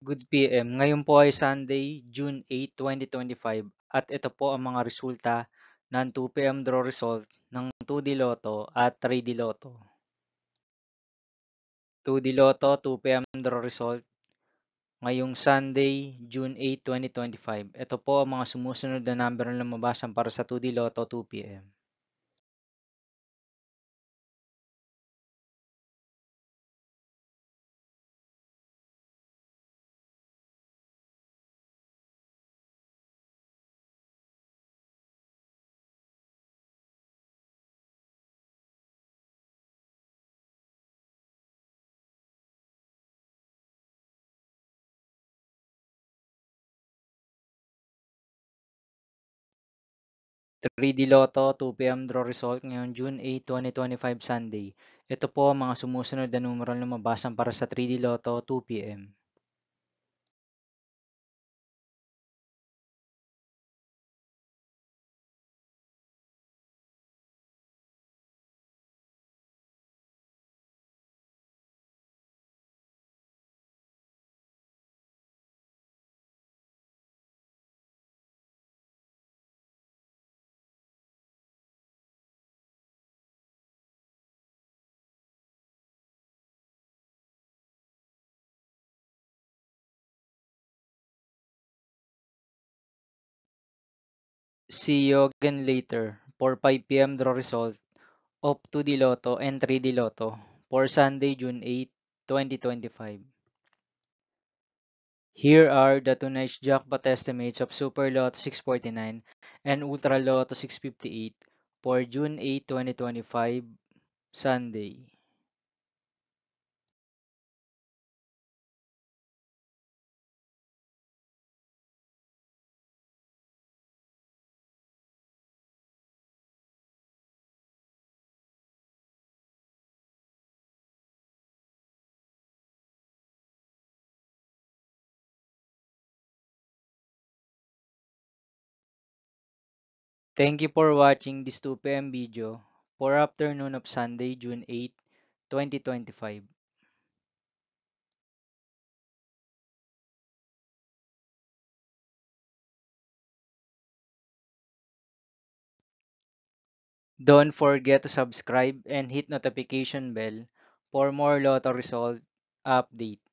Good PM. Ngayon po ay Sunday, June 8, 2025 at ito po ang mga resulta ng 2 PM draw result ng 2D Lotto at 3D Lotto. 2D Lotto, 2 PM draw result ngayong Sunday, June 8, 2025. Ito po ang mga sumusunod na number na lumabasan para sa 2D Lotto 2 PM. 3D Lotto 2 PM draw result ngayong June 8, 2025 Sunday. Ito po ang mga sumusunod na numero na lumabasan para sa 3D Lotto 2 PM. 'See you again later' for 5 PM draw result of 2D Lotto and 3D Lotto for Sunday, June 8, 2025. Here are the tonight's jackpot estimates of Super Lotto 649 and Ultra Lotto 658 for June 8, 2025, Sunday. Thank you for watching this 2 PM video for afternoon of Sunday, June 8, 2025. Don't forget to subscribe and hit notification bell for more Lotto result update.